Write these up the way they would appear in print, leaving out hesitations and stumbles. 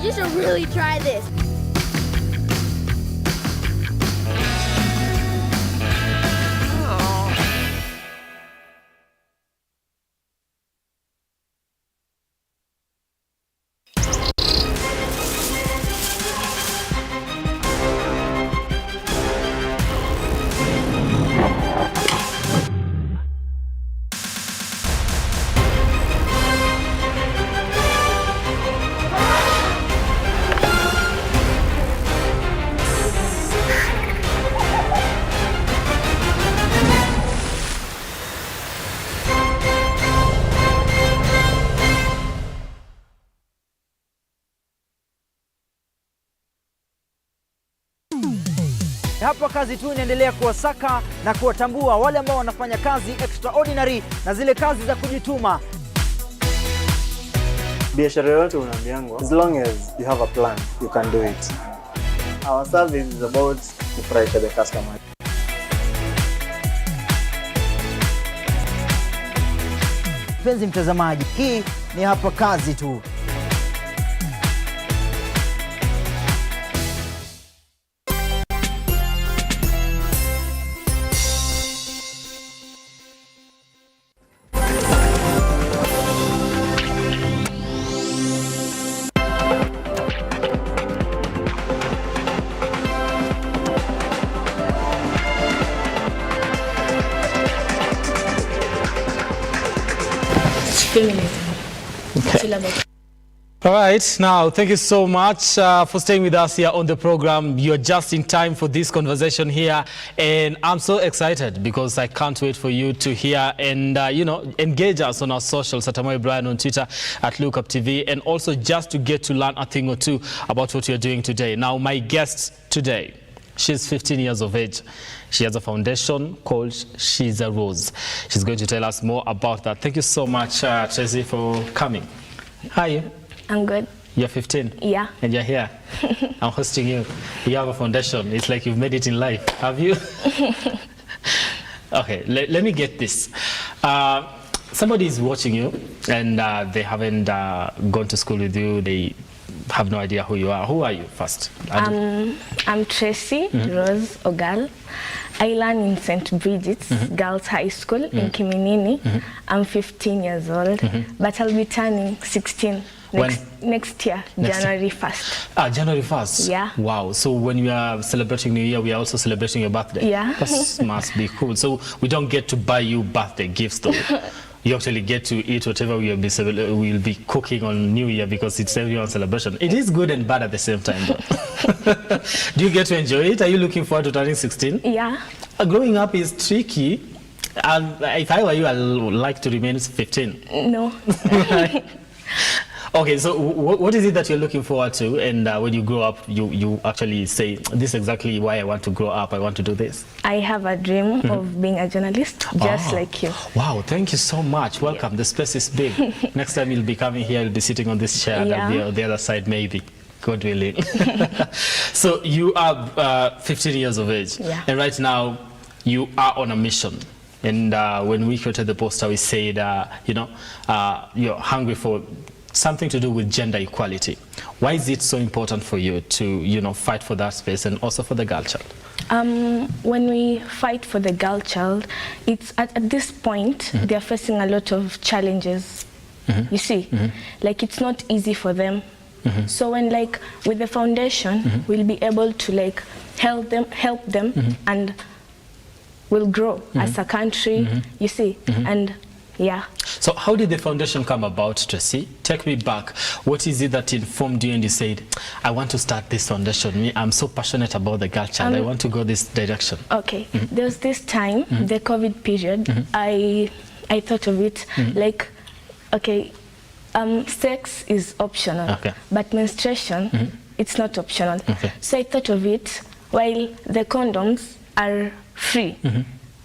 You should really try this. Hapa kazi tu inaendelea kuwasaka na kuwatambua wale ambao wanafanya kazi extraordinary na zile kazi za kujituma. Biashara yote unaambiangwa, as long as you have a plan, you can do it. Our service is about to price the customer. Mpenzi mtazamaji, hii ni hapa kazi tu. Okay. All right, now thank you so much for staying with us here on the program. You're just in time for this conversation here, and I'm so excited because I can't wait for you to hear and engage us on our socials at Amoy Brian on Twitter, at Lookuptv, and also just to get to learn a thing or two about what you're doing today. Now, my guest today, she's 15 years of age. She has a foundation called She's a Rose. She's going to tell us more about that. Thank you so much, Tracy, for coming. How are you? I'm good. You're 15? Yeah. And you're here? I'm hosting you. You have a foundation. It's like you've made it in life. Have you? Okay, let me get this. Somebody is watching you and they haven't gone to school with you. They have no idea who you are. Who are you first? I'm Tracy Rose Ogal. I learn in St. Bridget's Girls High School in Kiminini. I'm 15 years old, but I'll be turning 16 next year, January 1st. Ah, January 1st? Yeah. Wow. So when we are celebrating New Year, we are also celebrating your birthday? Yeah. That must be cool. So we don't get to buy you birthday gifts though. You actually get to eat whatever we'll be cooking on New Year because it's everyone's celebration. It is good and bad at the same time though. Do you get to enjoy it? Are you looking forward to turning 16? Yeah. Growing up is tricky. If I were you, I'd like to remain 15. No. Okay, so what is it that you're looking forward to? And when you grow up, you actually say, this is exactly why I want to grow up. I want to do this. I have a dream of being a journalist, just like you. Wow, thank you so much. Welcome. Yeah. The space is big. Next time you'll be coming here, you'll be sitting on this chair, and I'll be on the other side, maybe. God willing. So you are 15 years of age. Yeah. And right now, you are on a mission. And when we created the poster, we said, you're hungry for something to do with gender equality. Why is it so important for you to, fight for that space and also for the girl child? When we fight for the girl child, it's at this point, they're facing a lot of challenges. You see, like it's not easy for them. So when with the foundation, we'll be able to help them and we'll grow as a country, you see, and yeah. So how did the foundation come about, Tracy? Take me back. What is it that informed you and you said, I want to start this foundation. I'm so passionate about the girl child. I want to go this direction. Okay. There was this time, the COVID period, I thought of it okay, sex is optional, but menstruation, it's not optional. So I thought of it, while the condoms are free,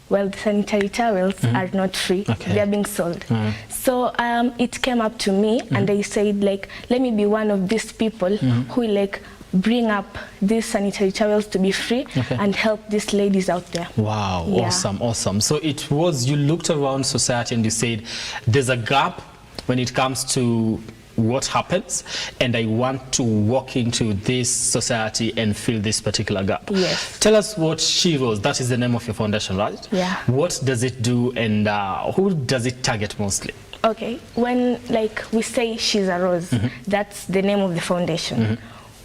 well, the sanitary towels are not free. They are being sold. So it came up to me and I said, let me be one of these people who bring up these sanitary towels to be free and help these ladies out there. Wow, awesome, awesome. So it was, you looked around society and you said, there's a gap when it comes to what happens, and I want to walk into this society and fill this particular gap. Yes. Tell us what She Rose, that is the name of your foundation, right? Yeah. What does it do, and who does it target mostly? Okay, when like we say she's a rose, that's the name of the foundation.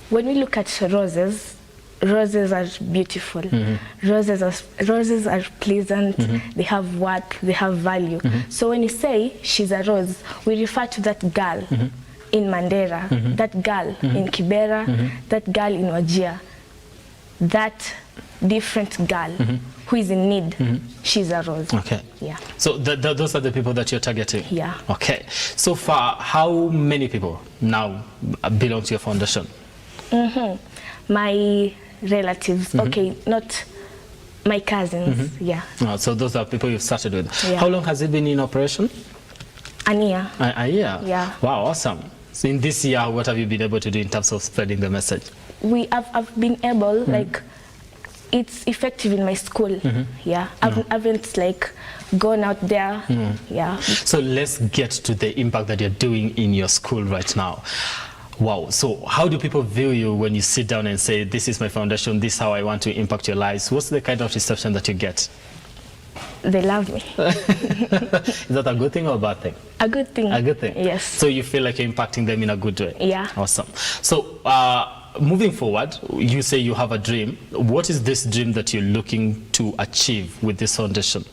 When we look at roses, roses are beautiful. Roses are pleasant. They have worth, they have value. So when you say she's a rose, we refer to that girl in Mandera, that girl in Kibera, that girl in Wajir, that different girl who is in need. She's a rose. Okay. Yeah. So those are the people that you're targeting? Yeah. Okay. So far, how many people now belong to your foundation? My relatives, okay, not my cousins, yeah. Oh, so those are people you've started with. Yeah. How long has it been in operation? A year. A year? Yeah. Wow, awesome. So in this year, what have you been able to do in terms of spreading the message? I've been able, like, it's effective in my school, yeah. I haven't like gone out there, yeah. So let's get to the impact that you're doing in your school right now. Wow. So how do people view you when you sit down and say, this is my foundation, this is how I want to impact your lives? What's the kind of reception that you get? They love me. Is that a good thing or a bad thing? A good thing. A good thing? Yes. So you feel like you're impacting them in a good way? Yeah. Awesome. So moving forward, you say you have a dream. What is this dream that you're looking to achieve with this foundation?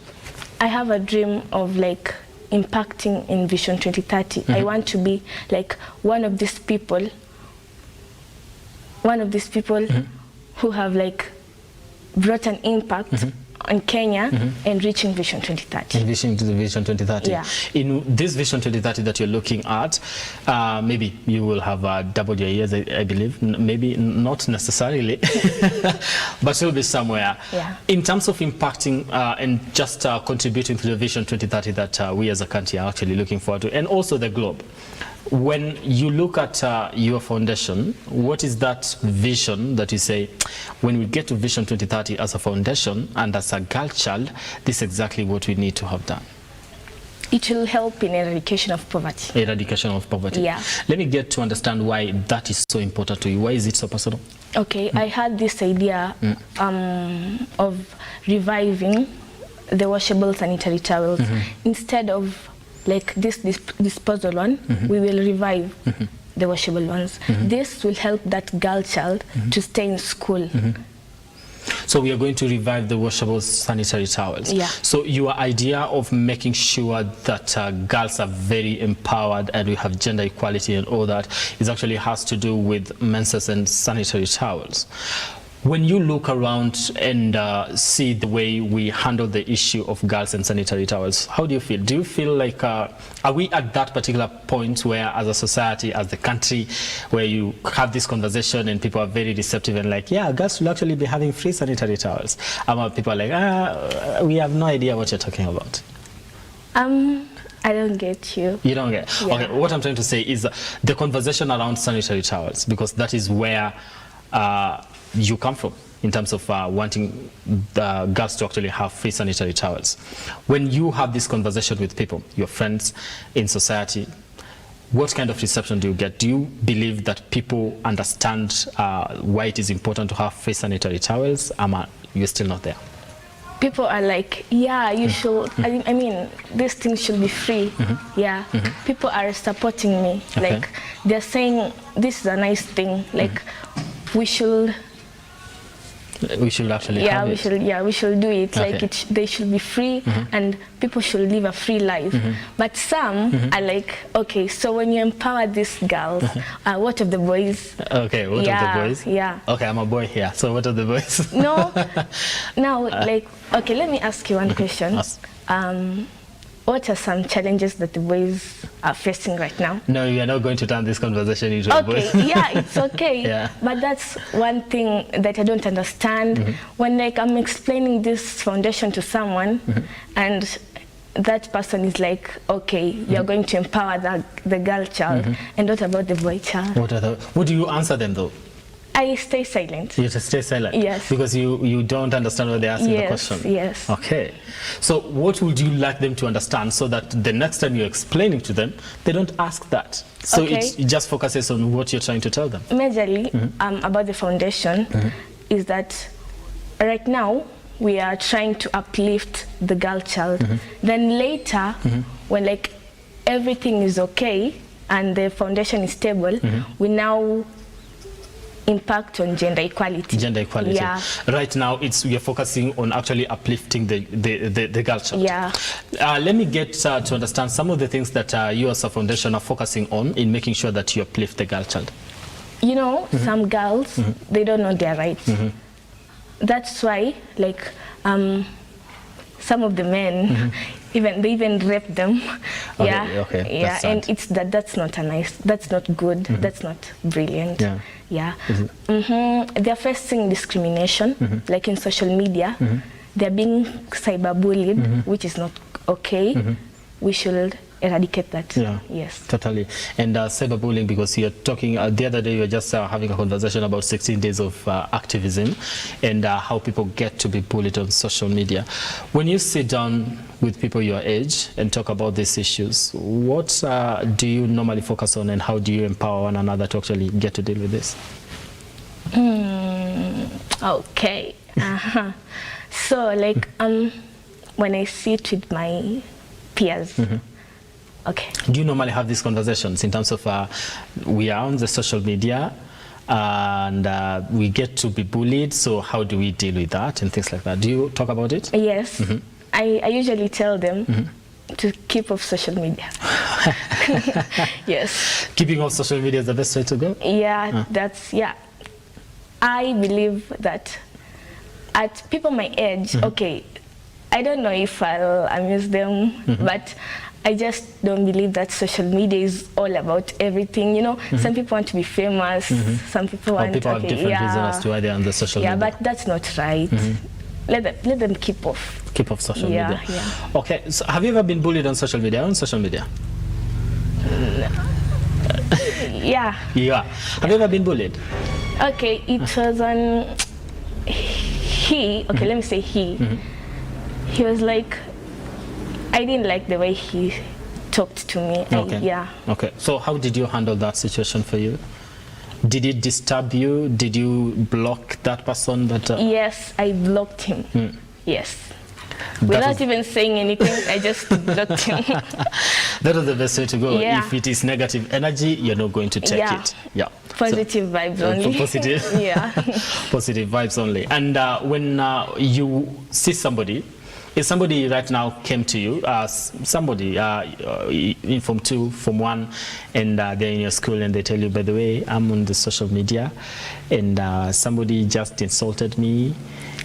I have a dream of like impacting in Vision 2030. I want to be like one of these people who have like brought an impact on Kenya and reaching Vision 2030. In Vision 2030. Yeah. In this Vision 2030 that you're looking at, maybe you will have doubled your years, I believe. Maybe not necessarily, but you'll be somewhere. Yeah. In terms of impacting and just contributing to the Vision 2030 that we as a country are actually looking forward to, and also the globe. When you look at your foundation, what is that vision that you say, when we get to Vision 2030 as a foundation and as a girl child, this is exactly what we need to have done? It will help in eradication of poverty. Eradication of poverty. Yeah. Let me get to understand why that is so important to you. Why is it so personal? Okay, I had this idea of reviving the washable sanitary towels. Instead of like this disposal one, we will revive the washable ones. This will help that girl child to stay in school. So we are going to revive the washable sanitary towels. Yeah. So your idea of making sure that girls are very empowered and we have gender equality and all that is actually has to do with menses and sanitary towels. When you look around and see the way we handle the issue of girls and sanitary towels, how do you feel? Do you feel like, are we at that particular point where as a society, as the country, where you have this conversation and people are very receptive and like, yeah, girls will actually be having free sanitary towels? People are like, we have no idea what you're talking about. I don't get you. You don't get? Yeah. Okay, what I'm trying to say is the conversation around sanitary towels, because that is where you come from in terms of wanting the girls to actually have free sanitary towels. When you have this conversation with people, your friends in society, what kind of reception do you get? Do you believe that people understand why it is important to have free sanitary towels? You're still not there? People are like, yeah, you should, I mean, this thing should be free. Yeah. People are supporting me. Okay. Like, they're saying, this is a nice thing. Like, we should actually have it. We should do it. Okay. Like they should be free and people should live a free life. But some are like, okay, so when you empower these girls, what of the boys? Okay, what of the boys? Yeah. Okay, I'm a boy here, so what of the boys? No, now like, okay, let me ask you one question. What are some challenges that the boys are facing right now? No, we are not going to turn this conversation into a boys. Yeah, it's okay. Yeah. But that's one thing that I don't understand. When like I'm explaining this foundation to someone and that person is like, okay, you're going to empower the girl child, and what about the boy child? What do you answer them though? I stay silent. You just stay silent? Yes. Because you don't understand what they're asking the Yes, question? yes. Okay. So what would you like them to understand so that the next time you're explaining to them, they don't ask that? So Okay. it just focuses on what you're trying to tell them? Majorly, about the foundation is that right now we are trying to uplift the girl child. Then later, when like everything is okay and the foundation is stable, we now impact on gender equality. Gender equality. Yeah. Right now, we are focusing on actually uplifting the girl child. Yeah. Let me get to understand some of the things that you as a foundation are focusing on in making sure that you uplift the girl child. You know, some girls, they don't know their rights. That's why, like, some of the men, they even rape them. Okay, yeah, okay, yeah, that's and sad. that's not that's not good. That's not brilliant. Yeah. Yeah. They're facing discrimination, like in social media. They're being cyberbullied, which is not okay. We should eradicate that. Yeah, yes, totally. And cyberbullying, because you're talking the other day we were just having a conversation about 16 days of activism and how people get to be bullied on social media. When you sit down with people your age and talk about these issues, what do you normally focus on, and how do you empower one another to actually get to deal with this? Okay. So like when I sit with my peers. Okay. Do you normally have these conversations in terms of we are on the social media and we get to be bullied, so how do we deal with that and things like that? Do you talk about it? Yes. I usually tell them to keep off social media. Yes. Keeping off social media is the best way to go? Yeah, I believe that at people my age, okay, I don't know if I'll amuse them, but I just don't believe that social media is all about everything. You know, some people want to be famous, some people want people have different reasons as to why they're on the social media. Yeah, but that's not right. Let them keep off. Keep off social media. Yeah. Okay, so have you ever been bullied on social media? On social media? Yeah. Yeah. Have you ever been bullied? Okay, it was on let me say he was like, I didn't like the way he talked to me. Okay. Okay. So how did you handle that situation for you? Did it disturb you? Did you block that person? Yes, I blocked him. Yes. Without even saying anything, I just blocked him. That is the best way to go. Yeah. If it is negative energy, you're not going to take it. Yeah. Positive vibes only. Positive. Yeah. Positive vibes only. And when you see somebody, if somebody right now came to you, somebody in Form 2, Form 1, and they're in your school and they tell you, by the way, I'm on the social media and somebody just insulted me.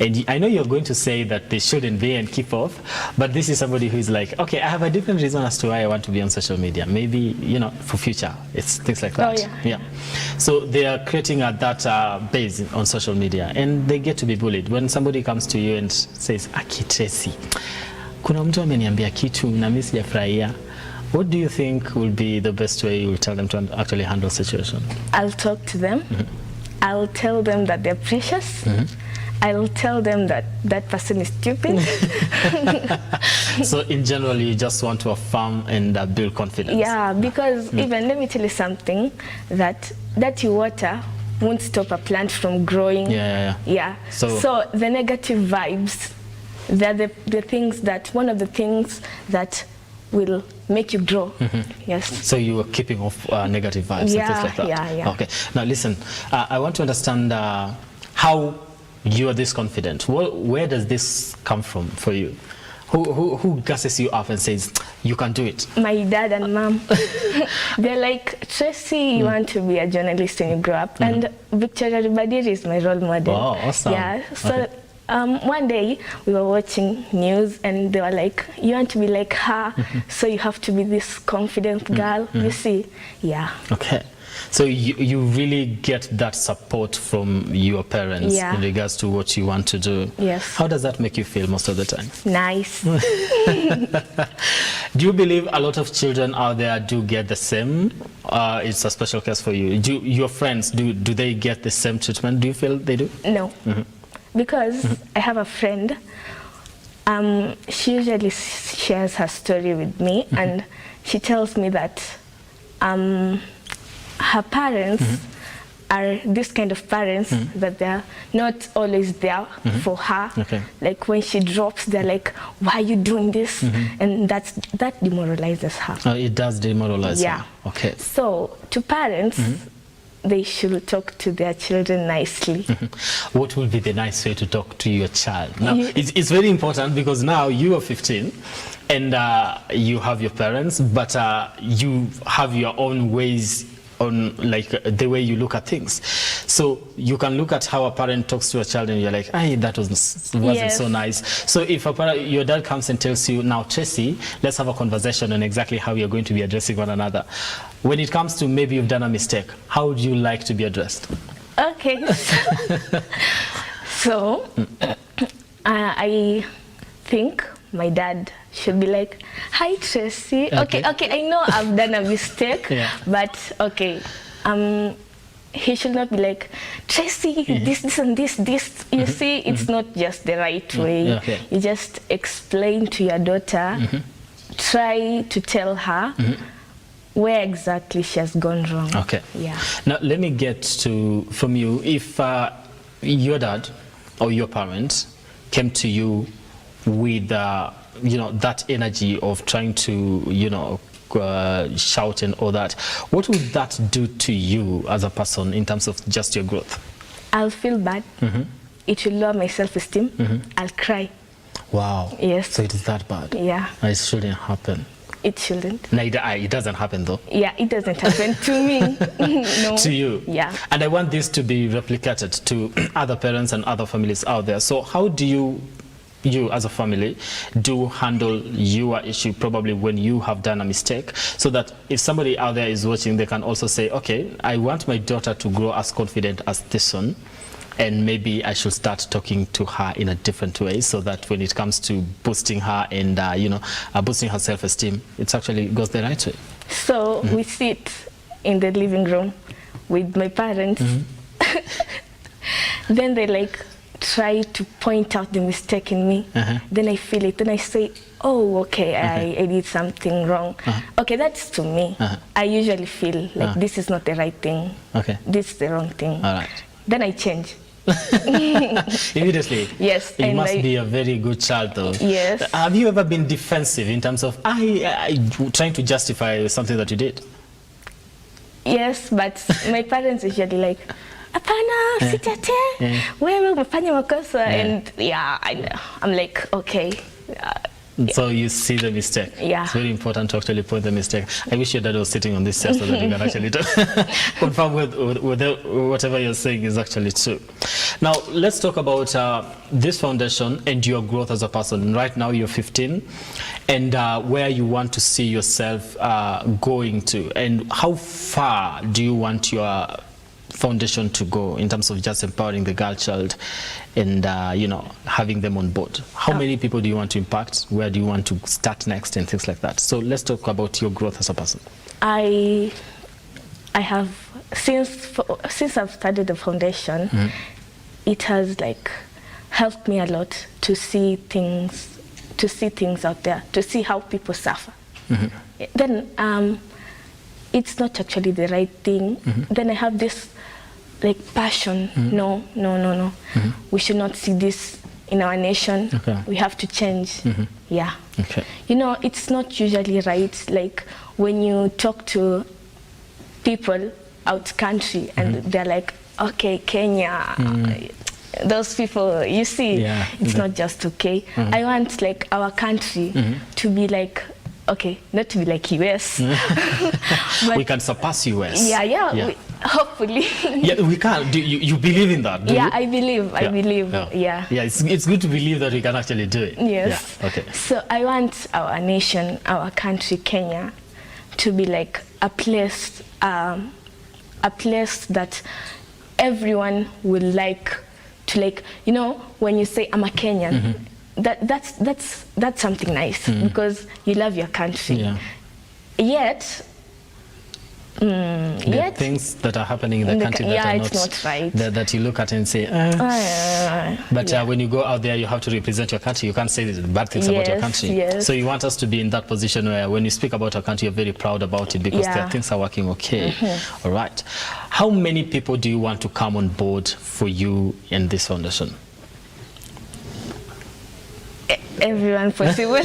And I know you're going to say that they shouldn't be and keep off, but this is somebody who's like, okay, I have a different reason as to why I want to be on social media. Maybe, you know, for future, it's things like that. Oh, yeah. So they are creating that base on social media and they get to be bullied. When somebody comes to you and says, Aki Tracy, kuna mtu ameniambia kitu na mimi sijafurahia. What do you think will be the best way you will tell them to actually handle the situation? I'll talk to them. I'll tell them that they're precious. I'll tell them that that person is stupid. So in general, you just want to affirm and build confidence. Yeah, because even, let me tell you something, that dirty water won't stop a plant from growing. Yeah. So the negative vibes, they're the things that, one of the things that will make you grow. Yes. So you are keeping off negative vibes and things like that. Yeah. Okay. Now listen, I want to understand how you are this confident. Where does this come from for you? Who gasses you up and says, you can do it? My dad and mom. They're like, Tracy, you want to be a journalist when you grow up. And Victoria Ribadiri is my role model. Oh, awesome. Yeah. So one day we were watching news and they were like, you want to be like her, so you have to be this confident girl. You see? Yeah. Okay. So you really get that support from your parents in regards to what you want to do. Yes. How does that make you feel most of the time? Nice. Do you believe a lot of children out there do get the same? It's a special case for you. Do your friends, do they get the same treatment? Do you feel they do? No. Because I have a friend. She usually shares her story with me, and she tells me that her parents are this kind of parents that they're not always there for her. Okay. Like when she drops, they're like, why are you doing this? And that demoralizes her. Oh, it does demoralize her. Okay. So to parents, they should talk to their children nicely. What will be the nice way to talk to your child? Now, it's very important because now you are 15 and you have your parents, but you have your own ways on like the way you look at things. So you can look at how a parent talks to a child and you're like, hey, that wasn't so nice. So if your dad comes and tells you, now Tracy, let's have a conversation on exactly how you're going to be addressing one another. When it comes to maybe you've done a mistake, how would you like to be addressed? Okay. So I think my dad should be like, hi Tracy. Okay, I know I've done a mistake, but okay. He should not be like, Tracy, this and this. You see, it's not just the right way. You just explain to your daughter, try to tell her where exactly she has gone wrong. Okay. Yeah. Now let me get from you, if your dad or your parents came to you with that energy of trying to shout and all that, what would that do to you as a person in terms of just your growth? I'll feel bad. It will lower my self-esteem. I'll cry. Wow. Yes. So it is that bad? Yeah. It shouldn't happen. It shouldn't. No, it doesn't happen though. Yeah, it doesn't happen to me. No. To you. Yeah. And I want this to be replicated to other parents and other families out there. So how do you as a family handle your issue probably when you have done a mistake, so that if somebody out there is watching, they can also say, okay, I want my daughter to grow as confident as this one, and maybe I should start talking to her in a different way, so that when it comes to boosting her and boosting her self-esteem, it actually goes the right way. So we sit in the living room with my parents. Then they like try to point out the mistake in me. Then I feel it. Then I say, oh, okay, I did something wrong. Okay, that's to me. I usually feel like this is not the right thing. Okay. This is the wrong thing. All right. Then I change. Immediately? Yes. You must be a very good child though. Yes. Have you ever been defensive in terms of trying to justify something that you did? Yes, but my parents usually like, apana, sitate, wewe umefanya makosa, and I'm like, okay. So you see the mistake. Yeah. It's very important to actually point the mistake. I wish your dad was sitting on this chair so that you can actually confirm whether whatever you're saying is actually true. Now, let's talk about this foundation and your growth as a person. Right now, you're 15, and where you want to see yourself going to, and how far do you want your foundation to go in terms of just empowering the girl child and having them on board? How many people do you want to impact? Where do you want to start next and things like that? So let's talk about your growth as a person. I have since I've started the foundation, it has like helped me a lot to see things out there, to see how people suffer. Then it's not actually the right thing. Then I have this like passion. No. We should not see this in our nation. We have to change. Yeah. Okay. It's not usually right. Like when you talk to people out country and they're like, okay, Kenya, those people, you see, it's not just okay. I want like our country to be like, okay, not to be like US. But we can surpass US. Yeah. Hopefully. Yeah, we can. Do you believe in that? I believe. Yeah. Yeah, it's good to believe that we can actually do it. Yes. Yeah. Okay. So I want our nation, our country, Kenya, to be like a place a place that everyone would like to, like, you know, when you say I'm a Kenyan, that's something nice because you love your country. Yeah. Yet, there are things that are happening in the country that are not right. That you look at and say, but when you go out there, you have to represent your country. You can't say bad things about your country. Yes. So you want us to be in that position where when you speak about our country, you're very proud about it because there things are working okay. All right. How many people do you want to come on board for you in this foundation? Everyone possible.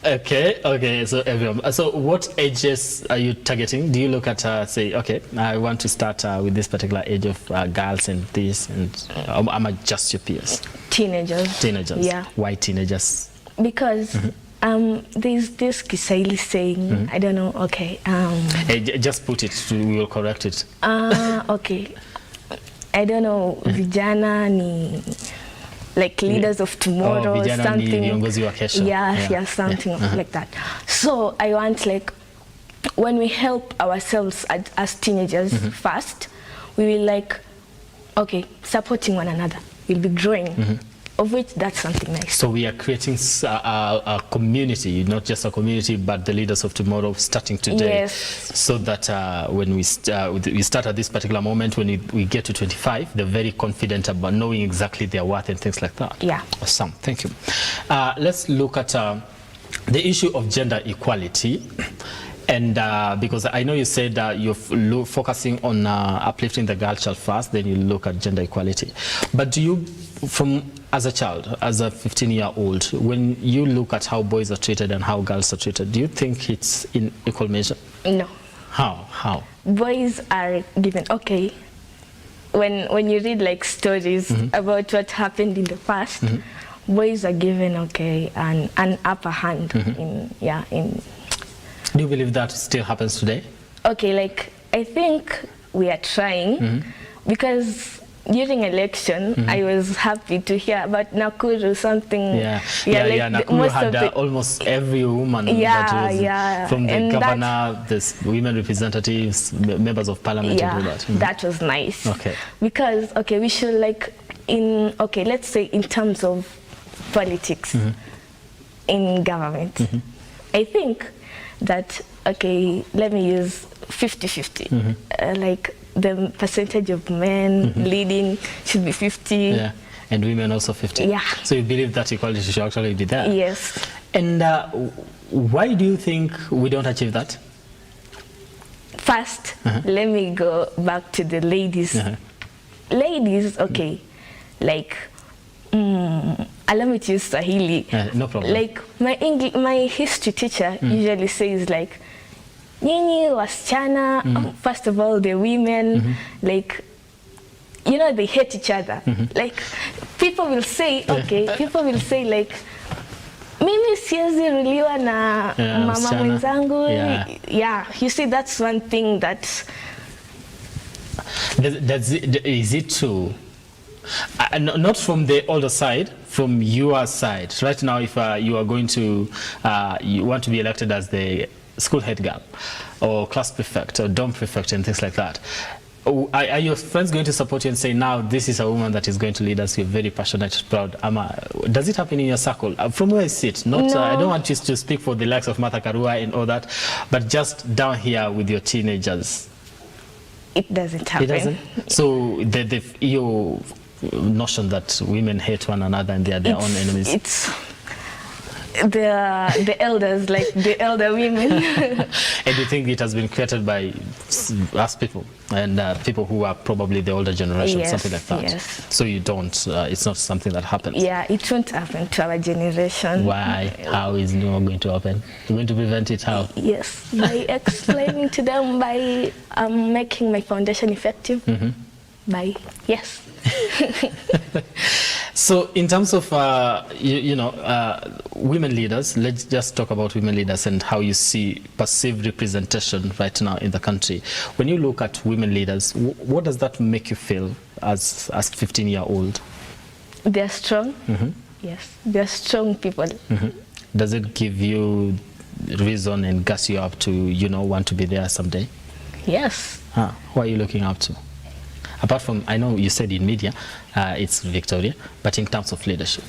Okay, so everyone. So what ages are you targeting? Do you look at, say, okay, I want to start with this particular age of girls and this, and am I just your peers? Teenagers. Teenagers? Yeah. Why teenagers? Because there's this Kiswahili saying, I don't know, okay. Just put it, we will correct it. Okay. I don't know, vijana ni... like leaders of tomorrow, something. Something like that. So I want, like, when we help ourselves as teenagers first, we will, like, okay, supporting one another. We'll be growing. Of which that's something nice. So we are creating a community, not just a community, but the leaders of tomorrow starting today. Yes. So that when we start at this particular moment, when we get to 25, they're very confident about knowing exactly their worth and things like that. Yeah. Awesome. Thank you. Let's look at the issue of gender equality. And because I know you said you're focusing on uplifting the girl child first, then you look at gender equality. But do you, as a child, as a 15-year-old, when you look at how boys are treated and how girls are treated, do you think it's in equal measure? No. How? Boys are given, okay, when you read, like, stories about what happened in the past, boys are given, okay, an upper hand in Do you believe that still happens today? Okay, like, I think we are trying because during election, I was happy to hear about Nakuru something. Nakuru had almost every woman that was from the governor, the women representatives, members of parliament, and all that. That was nice. Okay. Because, okay, we should, like, let's say in terms of politics in government, I think that, okay, let me use 50-50. Like, the percentage of men leading should be 50. Yeah, and women also 50. Yeah. So you believe that equality should actually be there? Yes. And why do you think we don't achieve that? First, let me go back to the ladies. Ladies, okay, like, allow me to use Swahili. No problem. Like, my history teacher usually says, like, nyinyi wasichana, first of all, the women, like, you know, they hate each other. Like, people will say, okay, like, mimi siwezi ruliwa na mama mwenzangu. Yeah, you see, that's one thing that... Is it true? Not from the older side, from your side. Right now, if you are going to, you want to be elected as the school head girl, or class prefect, or dorm prefect, and things like that, are your friends going to support you and say, now this is a woman that is going to lead us? You're very passionate, proud. Does it happen in your circle? From where I sit, not, no. I don't want you to speak for the likes of Martha Karua and all that, but just down here with your teenagers. It doesn't happen. It doesn't? So your notion that women hate one another and they are their own enemies. It's the elders, like the elder women. And you think it has been created by us people and people who are probably the older generation, something like that? Yes. So you don't, it's not something that happens? Yeah, it won't happen to our generation. Why? How is no going to happen? You're going to prevent it how? Yes, by explaining to them, by making my foundation effective. By, yes. So in terms of, women leaders, let's just talk about women leaders and how you see perceived representation right now in the country. When you look at women leaders, what does that make you feel as 15-year-old? They're strong. Yes, they're strong people. Does it give you reason and gas you up to, you know, want to be there someday? Yes. Who are you looking up to? Apart from, I know you said in media, it's Victoria, but in terms of leadership?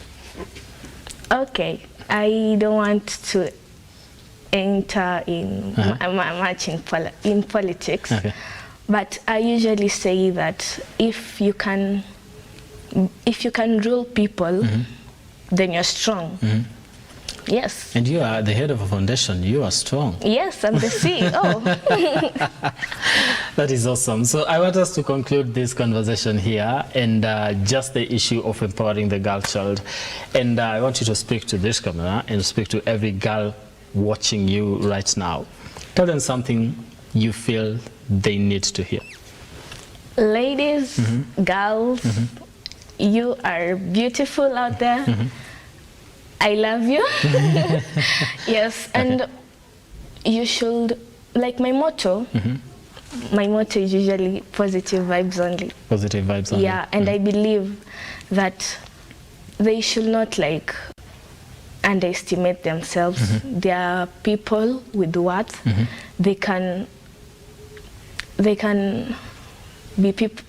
Okay, I don't want to enter in much in politics, but I usually say that if you can rule people, then you're strong. Yes. And you are the head of a foundation. You are strong. Yes, I'm the CEO. That is awesome. So I want us to conclude this conversation here, and just the issue of empowering the girl child. And I want you to speak to this camera and speak to every girl watching you right now. Tell them something you feel they need to hear. Ladies, girls, you are beautiful out there. I love you. Yes, and you should, like my motto, my motto is usually positive vibes only. Positive vibes only. Yeah, and I believe that they should not like underestimate themselves. They are people with worth. They can be people.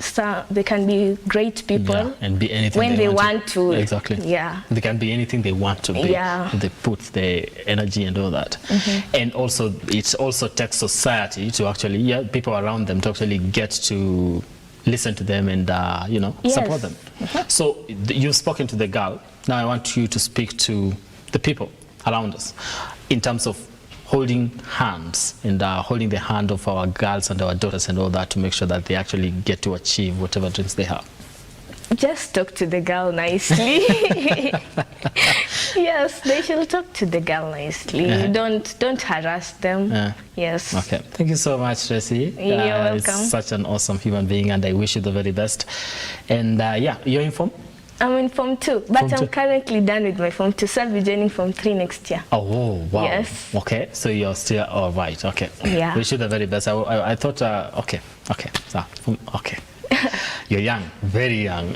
They can be great people, and be anything when they want to. Exactly. Yeah. They can be anything they want to be. Yeah. They put the energy and all that. And also, it also takes society to actually, people around them to actually get to listen to them and you know, support them. So you've spoken to the girl. Now I want you to speak to the people around us in terms of holding hands and holding the hand of our girls and our daughters and all that to make sure that they actually get to achieve whatever dreams they have. Just talk to the girl nicely. Yes, they should talk to the girl nicely. Don't harass them. Yes. Okay. Thank you so much, Tracy. You're welcome. It's such an awesome human being, and I wish you the very best. And yeah, you're in Form? I'm in Form 2, but I'm currently done with my Form 2, so I'll be joining Form 3 next year. Oh, wow. Yes. Okay, so you're still all right. Okay. Yeah. Wish you the very best. I thought, okay. So, okay. You're young, very young.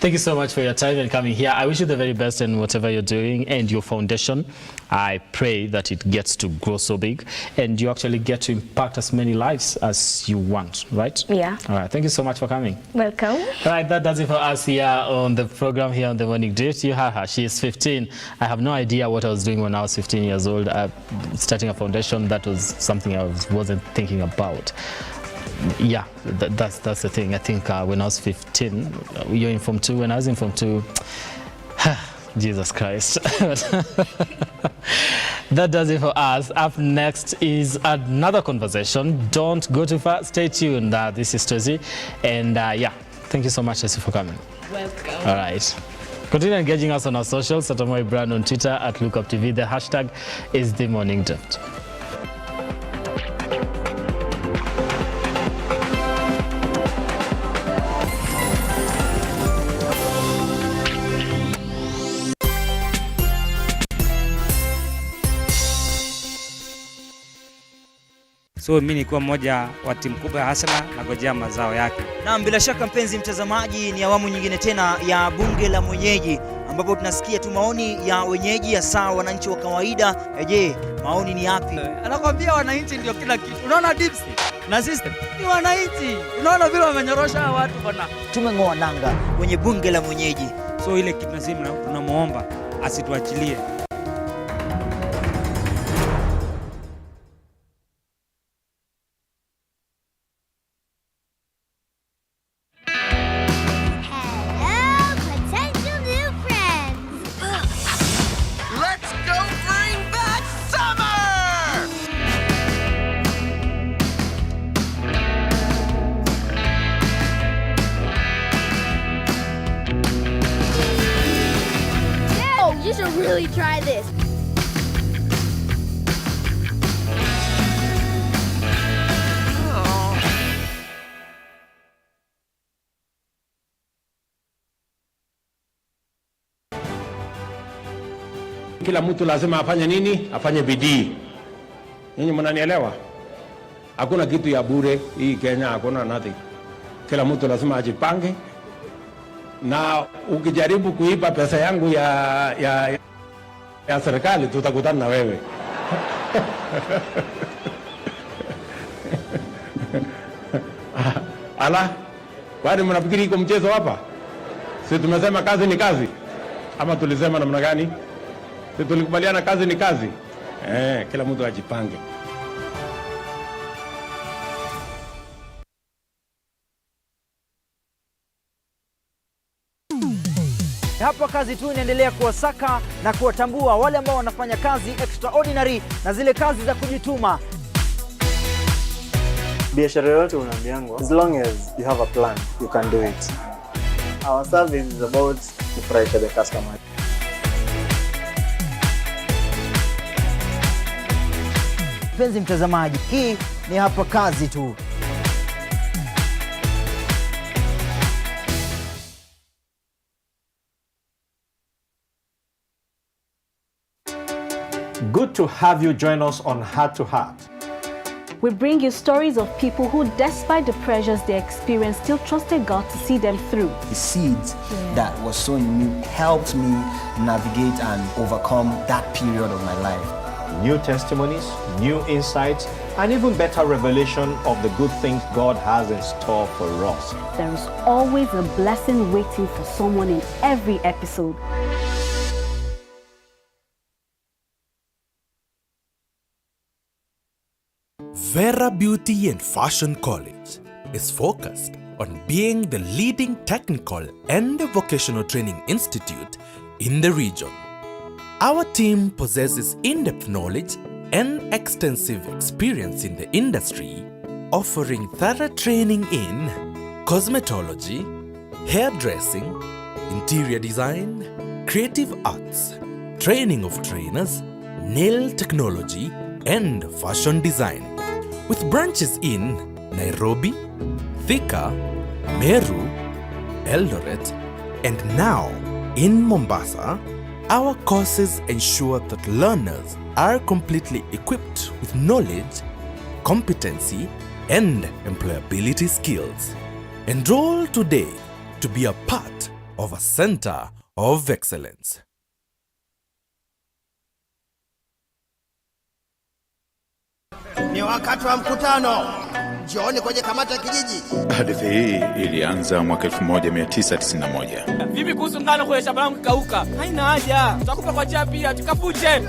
Thank you so much for your time and coming here. I wish you the very best in whatever you're doing and your foundation. I pray that it gets to grow so big and you actually get to impact as many lives as you want, right? Yeah. All right. Thank you so much for coming. Welcome. All right. That does it for us here on the program here on The Morning Drift. You heard her. She is 15. I have no idea what I was doing when I was 15 years old. Starting a foundation, that was something I wasn't thinking about. Yeah, that's the thing. I think when I was 15, you're in Form 2. When I was in Form 2, Jesus Christ. That does it for us. Up next is another conversation. Don't go too far. Stay tuned. This is Tracy. And yeah, thank you so much, Tracy, for coming. Welcome. All right. Continue engaging us on our socials. At my brand on Twitter, at Lookuptv. The hashtag is The Morning Drift. So mimi nilikuwa mmoja wa timu kubwa ya Hasla na ngojea mazao yake. Naam, bila shaka mpenzi mtazamaji, ni awamu nyingine tena ya bunge la mwenyeji ambapo tunasikia tu maoni ya wenyeji hasa wananchi wa kawaida. Je, maoni ni yapi? Anakwambia wananchi ndio kila kitu. Unaona dips na system ni wananchi. Unaona vile wamenyorosha watu bwana. Tumeng'oa nanga kwenye bunge la mwenyeji. So ile kitu nasema tunamuomba asituachilie. Really try this. Kila mtu lazima afanye nini? Afanye bidii. Ninyi mnanielewa? Hakuna kitu ya bure hii Kenya, hakuna nothing. Kila mtu lazima ajipange. Na ukijaribu kuiba pesa yangu ya ya serikali tutakutana na wewe. Ala, kwani mnafikiri iko mchezo hapa? Si tumesema kazi ni kazi? Ama tulisema namna gani? Si tulikubaliana kazi ni kazi? Kila mtu ajipange. Hapa kazi tu inaendelea kuwasaka na kuwatambua wale ambao wanafanya kazi extraordinary na zile kazi za kujituma. Biashara yote unaambiangwa, as long as you have a plan, you can do it. Our service is about to price the customer. Mpenzi mtazamaji, hii ni hapa kazi tu. Good to have you join us on Heart to Heart. We bring you stories of people who, despite the pressures they experienced, still trusted God to see them through. The seeds that was sown in me helped me navigate and overcome that period of my life. New testimonies, new insights, and even better revelation of the good things God has in store for us. There is always a blessing waiting for someone in every episode. Vera Beauty and Fashion College is focused on being the leading technical and vocational training institute in the region. Our team possesses in-depth knowledge and extensive experience in the industry, offering thorough training in cosmetology, hairdressing, interior design, creative arts, training of trainers, nail technology, and fashion design. With branches in Nairobi, Thika, Meru, Eldoret, and now in Mombasa, our courses ensure that learners are completely equipped with knowledge, competency, and employability skills. Enroll today to be a part of a center of excellence. Ni wakati wa mkutano. Jioni kwenye kamati ya kijiji. Hadithi hii ilianza mwaka 1991. Vipi kuhusu ngano kwa shamba langu kauka? Haina haja. Tutakupa kwa njia pia tukapuje.